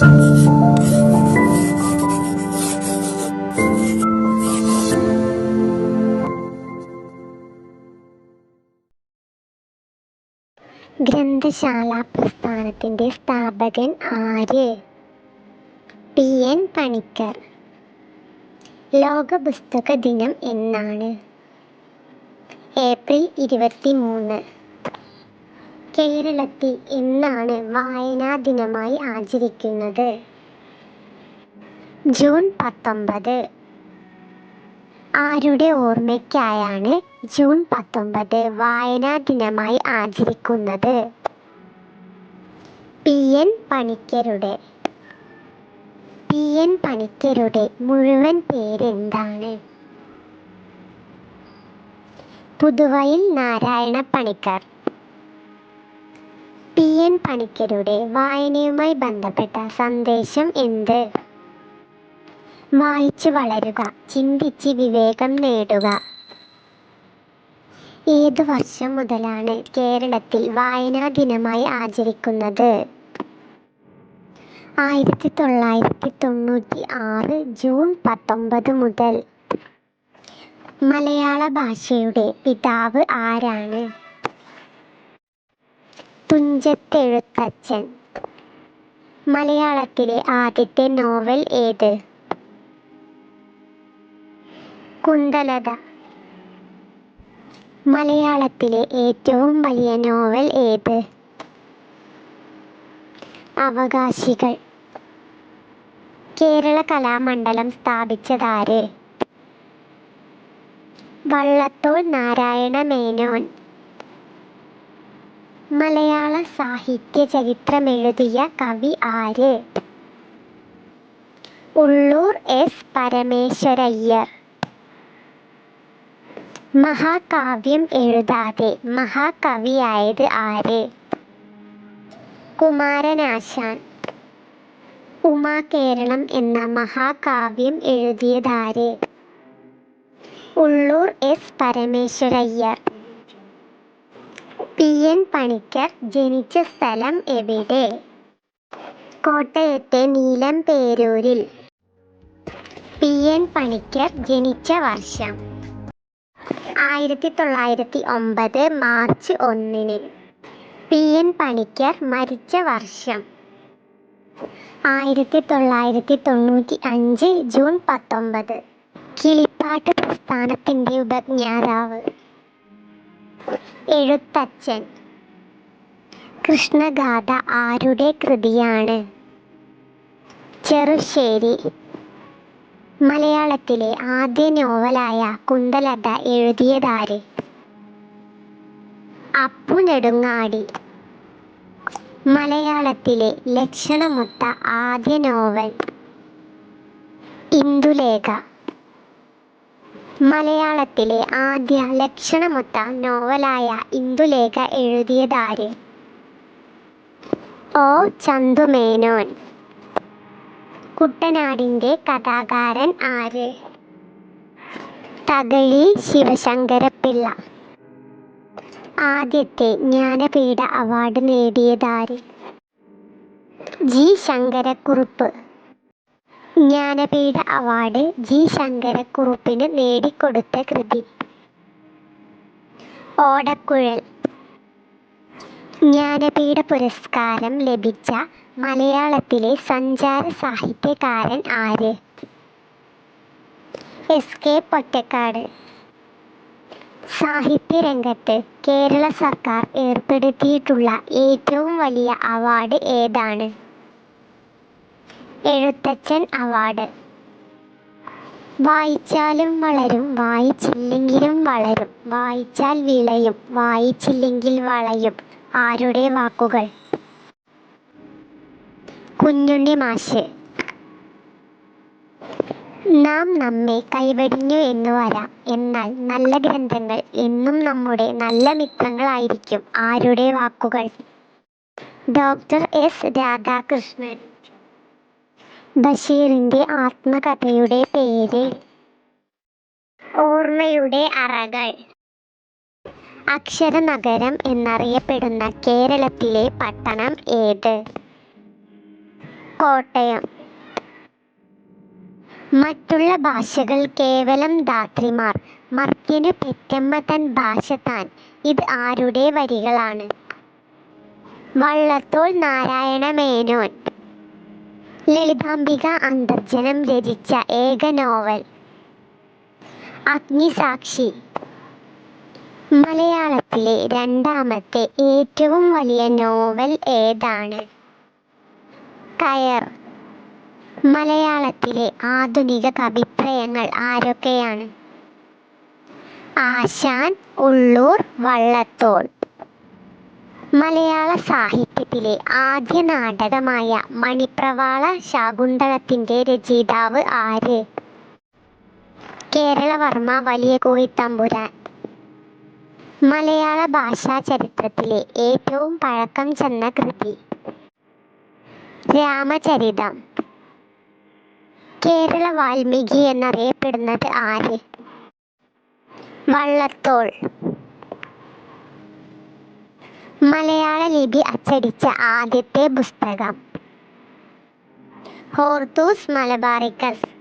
ഗ്രന്ഥശാല പ്രസ്ഥാനത്തിന്റെ സ്ഥാപകൻ ആര്? പി.എൻ. പണിക്കർ. ലോക പുസ്തക ദിനം എന്നാണ്? ഏപ്രിൽ 23. കേരളത്തിൽ എന്നാണ് വായനാ ദിനമായി ആചരിക്കുന്നത്? ജൂൺ 19. ആരുടെ ഓർമ്മയ്ക്കായാണ് ജൂൺ 19 വായനാ ദിനമായി ആചരിക്കുന്നത്? പി.എൻ. പണിക്കരുടെ. പി.എൻ. പണിക്കരുടെ മുഴുവൻ പേരെന്താണ്? പുതുവയൽ നാരായണ പണിക്കർ. പി.എൻ. പണിക്കരുടെ വായനയുമായി ബന്ധപ്പെട്ട സന്ദേശം എന്ത്? വായിച്ച് വളരുക, ചിന്തിച്ച് വിവേകം നേടുക. ഏതു വർഷം മുതലാണ് കേരളത്തിൽ വായനാ ദിനമായി ആചരിക്കുന്നത്? 1996 ജൂൺ 19 മുതൽ. മലയാള ഭാഷയുടെ പിതാവ് ആരാണ്? തുഞ്ചത്തെഴുത്തച്ഛൻ. മലയാളത്തിലെ ആദ്യത്തെ നോവൽ ഏത്? കുന്തലത. മലയാളത്തിലെ ഏറ്റവും വലിയ നോവൽ ഏത്? അവകാശികൾ. കേരള കലാമണ്ഡലം സ്ഥാപിച്ചതാര്? വള്ളത്തോൾ നാരായണ മേനോൻ. മലയാള സാഹിത്യ ചരിത്രമെഴുതിയ കവി ആര്? ഉള്ളൂർ എസ്. പരമേശ്വരയ്യർ. മഹാകാവ്യം എഴുതാതെ മഹാകവിയായത് ആര്? കുമാരനാശാൻ. ഉമാകേരളം എന്ന മഹാകാവ്യം എഴുതിയതാര്? ഉള്ളൂർ എസ്. പരമേശ്വരയ്യർ. പി.എൻ. പണിക്കർ ജനിച്ച സ്ഥലം എവിടെ? കോട്ടയത്തെ നീലംപേരൂരിൽ. പി.എൻ. പണിക്കർ ജനിച്ച വർഷം? 1909 മാർച്ച് 1. പി.എൻ. പണിക്കർ മരിച്ച വർഷം? 1995 ജൂൺ 19. കിളിപ്പാട്ട് പ്രസ്ഥാനത്തിന്റെ ഉപജ്ഞാതാവ്? എഴുത്തച്ഛൻ. കൃഷ്ണഗാഥ ആരുടെ കൃതിയാണ്? ചെറുശ്ശേരി. മലയാളത്തിലെ ആദ്യ നോവലായ കുന്തലത എഴുതിയതാര്? അപ്പു നെടുങ്ങാടി. മലയാളത്തിലെ ലക്ഷണമൊത്ത ആദ്യ നോവൽ? ഇന്ദുലേഖ. മലയാളത്തിലെ ആദ്യ ലക്ഷണമൊത്ത നോവലായ ഇന്ദുലേഖ എഴുതിയതാര്? ഒ. ചന്തുമേനോൻ. കുട്ടനാടിന്റെ കഥാകാരൻ ആര്? തകഴി ശിവശങ്കരപ്പിള്ള. ആദ്യത്തെ ജ്ഞാനപീഠ അവാർഡ് നേടിയതാര്? ജി. ശങ്കരക്കുറുപ്പ്. ജ്ഞാനപീഠ അവാർഡ് ജി. ശങ്കരക്കുറുപ്പിന് നേടിക്കൊടുത്ത കൃതി? ഓടക്കുഴൽ. ജ്ഞാനപീഠ പുരസ്കാരം ലഭിച്ച മലയാളത്തിലെ സഞ്ചാര സാഹിത്യകാരൻ ആര്? എസ്. കെ. പൊറ്റക്കാട്. സാഹിത്യരംഗത്ത് കേരള സർക്കാർ ഏർപ്പെടുത്തിയിട്ടുള്ള ഏറ്റവും വലിയ അവാർഡ് ഏതാണ്? എഴുത്തച്ഛൻ അവാർഡ്. വായിച്ചാലും വളരും, വായിച്ചില്ലെങ്കിലും വളരും, വായിച്ചാൽ വിളയും, വായിച്ചില്ലെങ്കിൽ വളയും. ആരുടെ വാക്കുകൾ? കുഞ്ഞുണ്ണി മാഷ്. നാം നമ്മെ കൈവെടിഞ്ഞു എന്ന് വരാം, എന്നാൽ നല്ല ഗ്രന്ഥങ്ങൾ എന്നും നമ്മുടെ നല്ല മിത്രങ്ങളായിരിക്കും. ആരുടെ വാക്കുകൾ? ഡോക്ടർ എസ്. രാധാകൃഷ്ണൻ. ബഷീറിന്റെ ആത്മകഥയുടെ പേര്? ഓർമ്മയുടെ അറകൾ. അക്ഷരനഗരം എന്നറിയപ്പെടുന്ന കേരളത്തിലെ പട്ടണം ഏത്? കോട്ടയം. മറ്റുള്ള ഭാഷകൾ കേവലം ധാത്രിമാർ, മർത്യനു പെറ്റമ്മ തൻ ഭാഷ താൻ. ഇത് ആരുടെ വരികളാണ്? വള്ളത്തോൾ നാരായണ മേനോൻ. ലളിതാംബിക അന്തർജനം രചിച്ച ഏക നോവൽ അഗ്നിസാക്ഷി. മലയാളത്തിലെ രണ്ടാമത്തെ ഏറ്റവും വലിയ നോവൽ ഏതാണ്? കയർ. മലയാളത്തിലെ ആധുനിക കവിത്രയങ്ങൾ ആരൊക്കെയാണ്? ആശാൻ, ഉള്ളൂർ, വള്ളത്തോൾ. മലയാള സാഹിത്യത്തിലെ ആദ്യ നാടകമായ മണിപ്രവാള ശാകുന്തളത്തിന്റെ രചയിതാവ് ആര്? കേരളവർമ്മ വലിയ കോയിത്തമ്പുരാൻ. മലയാള ഭാഷാ ചരിത്രത്തിലെ ഏറ്റവും പഴക്കം ചെന്ന കൃതി? രാമചരിതം. കേരള വാൽമീകി എന്നറിയപ്പെടുന്നത് ആര്? വള്ളത്തോൾ. മലയാള ലിപി അച്ചടിച്ച ആദ്യത്തെ പുസ്തകം? Hortus Malabaricus.